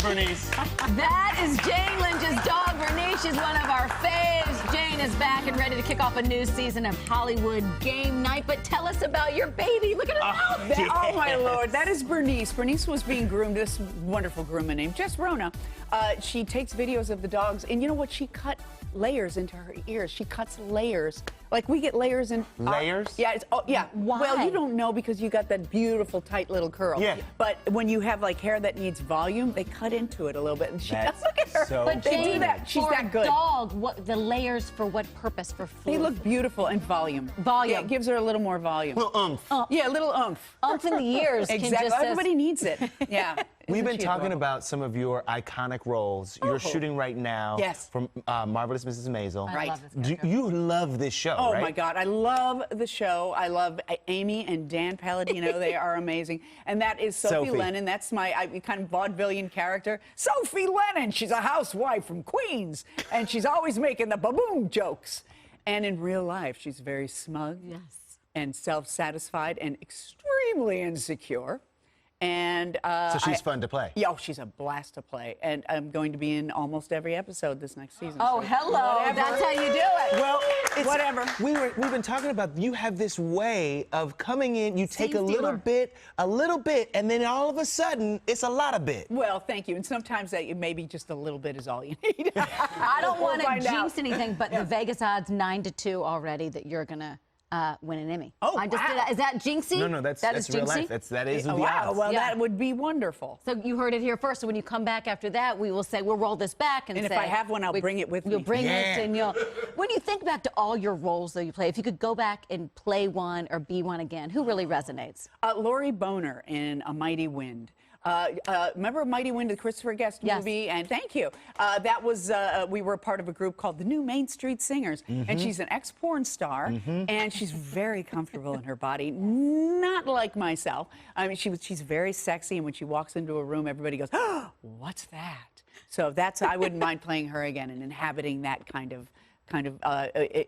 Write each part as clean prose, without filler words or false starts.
Bernice. That is Jane Lynch's dog, Bernice. She's one of our faves. Jane is back and ready to kick off a new season of Hollywood Game Night. But tell us about your baby. Look at her mouth. Yes. Oh, my Lord. That is Bernice. Bernice was being groomed. This wonderful groomer named Jess Rona. She takes videos of the dogs. And you know what? She cut layers into her ears. She cuts layers. Like we get layers in layers? Yeah, yeah. Why? Well, you don't know because you got that beautiful tight little curl. Yeah. But when you have like hair that needs volume, they cut into it a little bit. And she That's look at her. so But they Jane, do that. She's for that good. a dog, what the layers for what purpose? For food? They look beautiful and volume. Volume. Yeah, it gives her a little more volume. Little oomph. Yeah, a little oomph. Oomph in the ears. Can Exactly. just Everybody needs it. Yeah. We've Isn't been she talking adorable? about some of your iconic roles. You're shooting right now Yes. from Marvelous Mrs. Maisel. I Right. love this character. You love this show, Oh right? my God, I love the show. I love Amy and Dan Palladino. They are amazing. And that is Sophie Sophie. Lennon. That's my kind of vaudevillian character. Sophie Lennon. She's a housewife from Queens, and she's always making the baboon jokes. And in real life, she's very smug and self-satisfied and extremely insecure. And So she's fun to play. Yeah, she's a blast to play. And I'm going to be in almost every episode this next season. Oh, so hello. whatever. That's how you do it. Well, it's, Whatever. We've been talking about you have this way of coming in. You take a Scene little stealer. bit, and then all of a sudden it's a lot of bit. Well, thank you. And sometimes that maybe just a little bit is all you need. I don't want to find jinx out. anything, but the Vegas odds 9-2 already that you're gonna win an Emmy. Oh, I just wow. did that. Is that jinxy? No, that's is real jinxy? life. That is the Wow, odds. well, Yeah. that would be wonderful. So you heard it here first. So when you come back after that, we will say we'll roll this back and And say. if I have one, I'll bring it with You'll me. bring Yeah. it, and you'll. When you think back to all your roles that you play, if you could go back and play one or be one again, who really resonates? Lori Boner in A Mighty Wind. Remember A Mighty Wind, the Christopher Guest Yes. movie? And thank you. That was, we were part of a group called the New Main Street Singers. And she's an ex-porn star, and she's very comfortable in her body. Not like myself. I mean, she's very sexy, and when she walks into a room, everybody goes, oh, what's that? So I wouldn't mind playing her again and inhabiting that kind of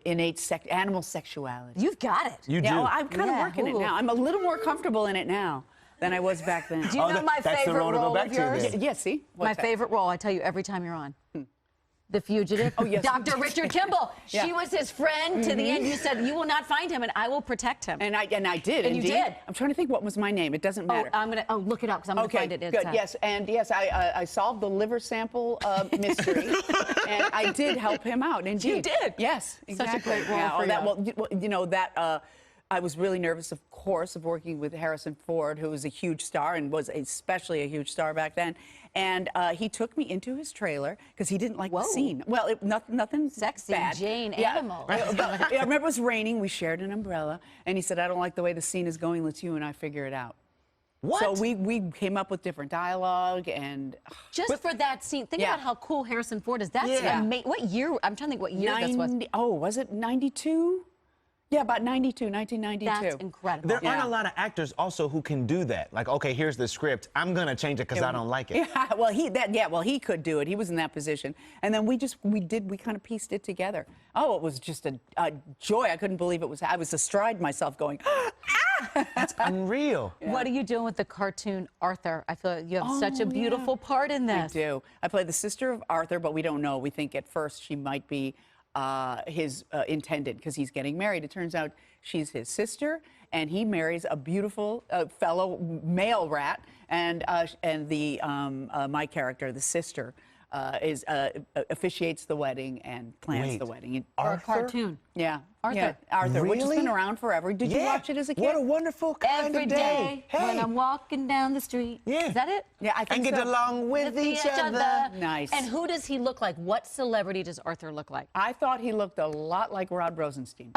innate animal sexuality. You've got it. You Yeah, do. well, I'm kind of working it Ooh. now. I'm a little more comfortable in it now than I was back then. Do you know my that's the favorite role to go role back of to yours? then. Yeah, see? My What's that? favorite role, I tell you every time you're on. The Fugitive. Oh, yes. Dr. Richard Kimball. Yeah. She was his friend to the end. You said, you will not find him, and I will protect him. And I did, And you indeed. did. I'm trying to think what was my name. It doesn't matter. I'm going to look it up because I'm going to Okay, find it. It's, good. Yes, and yes, I solved the liver sample mystery, and I did help him out. Indeed, You did? Yes, Such a exactly. great role Yeah, for oh, that, you. well, you know that. I was really nervous, of course, of working with Harrison Ford, who was a huge star and was especially a huge star back then. And he took me into his trailer because he didn't like the scene. Well, nothing Sexy bad. Jane Yeah. animal. I remember it was raining. We shared an umbrella, and he said, "I don't like the way the scene is going. Let's you and I figure it out." What? So we came up with different dialogue and Just for that scene, think Yeah. about how cool Harrison Ford is. That's Yeah. amazing. What year? I'm trying to think what year this was. Oh, was it 92? Yeah, about 92, 1992. That's incredible. There aren't Yeah. a lot of actors also who can do that. Like, okay, here's the script. I'm gonna change it because I don't like it. Yeah, well, he could do it. He was in that position, and then we kind of pieced it together. Oh, it was just a joy. I couldn't believe it was. I was astride myself, going, That's unreal. What are you doing with the cartoon Arthur? I feel like you have such a yeah. beautiful part in I this. do. I play the sister of Arthur, but we don't know. We think at first she might be his intended because he's getting married. It turns out she's his sister, and he marries a beautiful fellow male rat. And my character, the sister, officiates the wedding and plans Wait. the wedding. Or a cartoon. Yeah, Arthur. Yeah. Arthur, which has Really? been around forever. Did you watch it as a kid? What a wonderful kind Every of day Hey. when I'm walking down the street. Yeah. Is that it? Yeah, I think And get so. along with each other. Nice. And who does he look like? What celebrity does Arthur look like? I thought he looked a lot like Rod Rosenstein.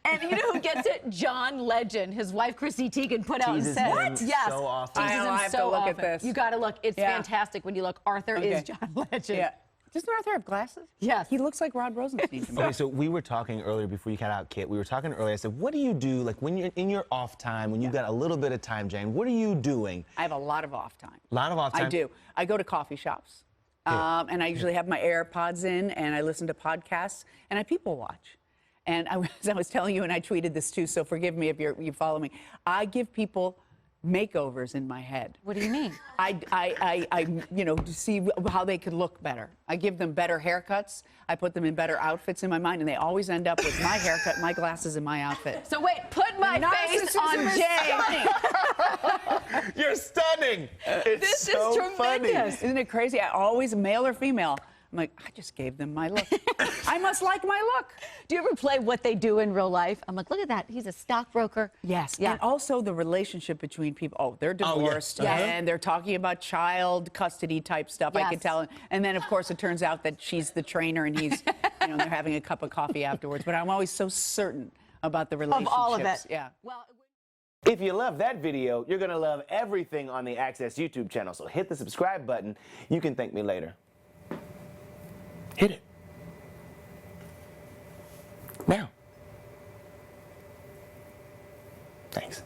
And you know who gets it? John Legend. His wife, Chrissy Teigen, put out and Teases said, him yes, so often. teases I him have so to look at often. this. You got to look. It's Yeah. fantastic when you look. Arthur is Okay. John Legend. Yeah. Doesn't Arthur have glasses? Yes. He looks like Rod Rosenstein to me. Okay, so we were talking earlier before you got out, Kit. We were talking earlier. I said, what do you do, like when you're in your off time, when you've got a little bit of time, Jane? What are you doing? I have a lot of off time. A lot of off time. I do. I go to coffee shops, and I usually have my AirPods in, and I listen to podcasts, and I people watch. And I was telling you, and I tweeted this too, so forgive me if you follow me. I give people makeovers in my head. What do you mean? To see how they could look better. I give them better haircuts. I put them in better outfits in my mind, and they always end up with my haircut, my glasses, and my outfit. So wait, put my face on Jane. You're stunning. It's This so is tremendous. funny. Isn't it crazy? I always, male or female, I'm like, I just gave them my look. I must like my look. Do you ever play what they do in real life? I'm like, look at that. He's a stockbroker. Yes. Yeah. And also the relationship between people. Oh, they're yeah. divorced. Yes. And they're talking about child custody type stuff. I Yes. could tell. And then, of course, it turns out that she's the trainer and he's, they're having a cup of coffee afterwards. But I'm always so certain about the relationships. Of all of it. Yeah. Well, If you love that video, you're going to love everything on the Access YouTube channel. So hit the subscribe button. You can thank me later. Hit it. Now. Thanks.